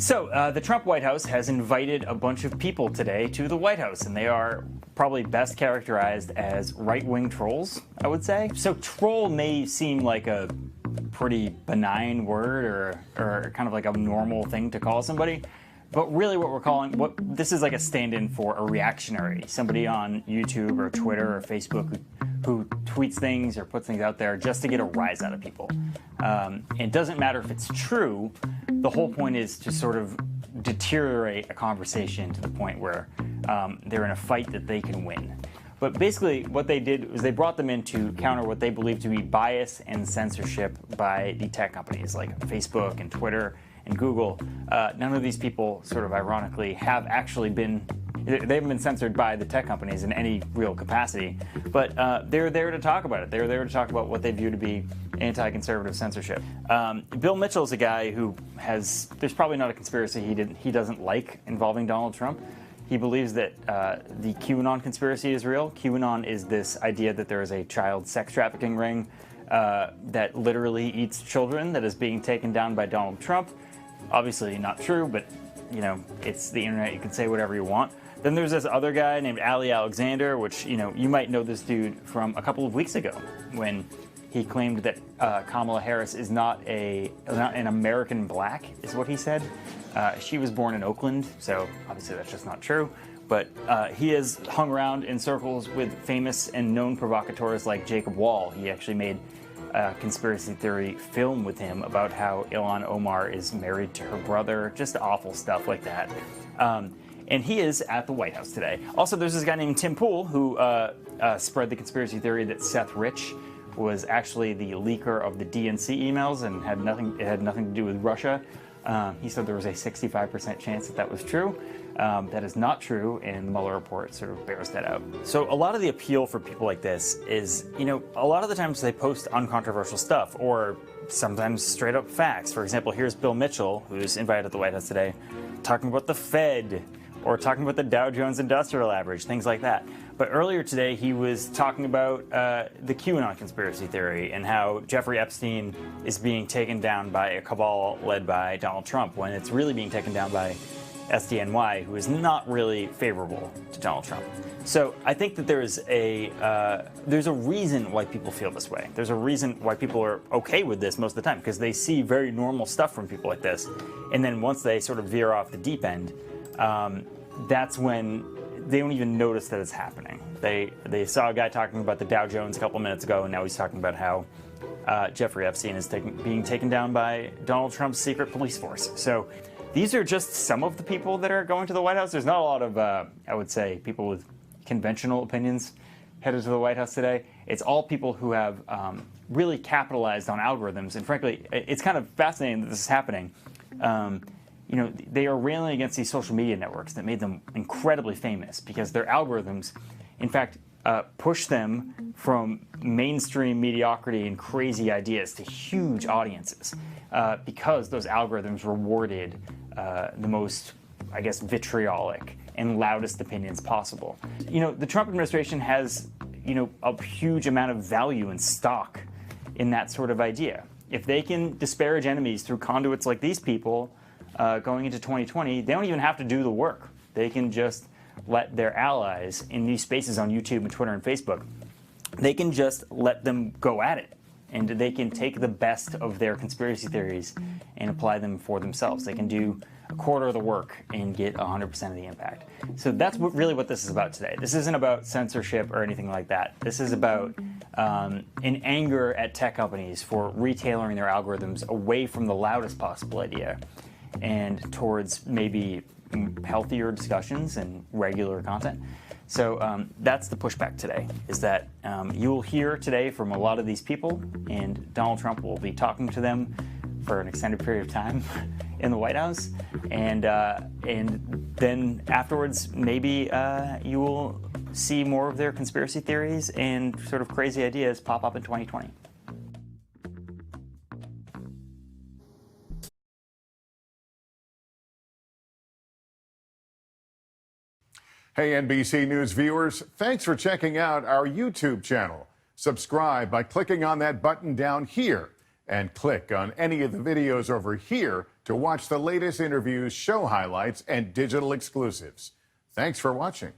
The Trump White House has invited a bunch of people today to the White House, and they are probably best characterized as right-wing trolls, I would say. So troll may seem like a pretty benign word or kind of like a normal thing to call somebody, but really this is like a stand-in for a reactionary, somebody on YouTube or Twitter or Facebook who tweets things or puts things out there just to get a rise out of people. It doesn't matter if it's true. The whole point is to sort of deteriorate a conversation to the point where they're in a fight that they can win. But basically what they did was they brought them in to counter what they believe to be bias and censorship by the tech companies like Facebook and Twitter and Google. None of these people, sort of ironically, have actually been they haven't been censored by the tech companies in any real capacity, but they're there to talk about it. They're there to talk about what they view to be anti-conservative censorship. Bill Mitchell is a guy who there's probably not a conspiracy he doesn't like involving Donald Trump. He believes that the QAnon conspiracy is real. QAnon is this idea that there is a child sex trafficking ring that literally eats children that is being taken down by Donald Trump. Obviously not true, but it's the internet. You can say whatever you want. Then there's this other guy named Ali Alexander, which, you might know this dude from a couple of weeks ago when he claimed that Kamala Harris is not an American black, is what he said. She was born in Oakland, so obviously that's just not true. But he has hung around in circles with famous and known provocateurs like Jacob Wall. He actually made a conspiracy theory film with him about how Ilhan Omar is married to her brother, just awful stuff like that. And he is at the White House today. Also, there's this guy named Tim Pool who spread the conspiracy theory that Seth Rich was actually the leaker of the DNC emails and it had nothing to do with Russia. He said there was a 65% chance that was true. That is not true, and the Mueller report sort of bears that out. So a lot of the appeal for people like this is, a lot of the times they post uncontroversial stuff or sometimes straight up facts. For example, here's Bill Mitchell, who's invited to the White House today, talking about the Fed or talking about the Dow Jones Industrial Average, things like that. But earlier today, he was talking about the QAnon conspiracy theory and how Jeffrey Epstein is being taken down by a cabal led by Donald Trump when it's really being taken down by SDNY, who is not really favorable to Donald Trump. So I think that there's a reason why people feel this way. There's a reason why people are okay with this most of the time, because they see very normal stuff from people like this. And then once they sort of veer off the deep end, that's when they don't even notice that it's happening. They saw a guy talking about the Dow Jones a couple minutes ago, and now he's talking about how Jeffrey Epstein is being taken down by Donald Trump's secret police force. So these are just some of the people that are going to the White House. There's not a lot of, I would say, people with conventional opinions headed to the White House today. It's all people who have really capitalized on algorithms. And frankly, it's kind of fascinating that this is happening. They are railing against these social media networks that made them incredibly famous because their algorithms, in fact, push them from mainstream mediocrity and crazy ideas to huge audiences because those algorithms rewarded the most, I guess, vitriolic and loudest opinions possible. The Trump administration has, a huge amount of value and stock in that sort of idea. If they can disparage enemies through conduits like these people going into 2020, they don't even have to do the work. They can just let their allies in these spaces on YouTube and Twitter and Facebook, they can just let them go at it. And they can take the best of their conspiracy theories and apply them for themselves. They can do a quarter of the work and get 100% of the impact. So that's really what this is about today. This isn't about censorship or anything like that. This is about an anger at tech companies for retailoring their algorithms away from the loudest possible idea and towards maybe healthier discussions and regular content. So that's the pushback today, is that you will hear today from a lot of these people, and Donald Trump will be talking to them for an extended period of time in the White House. And then afterwards, maybe you will see more of their conspiracy theories and sort of crazy ideas pop up in 2020. Hey, NBC News viewers, thanks for checking out our YouTube channel. Subscribe by clicking on that button down here and click on any of the videos over here to watch the latest interviews, show highlights, and digital exclusives. Thanks for watching.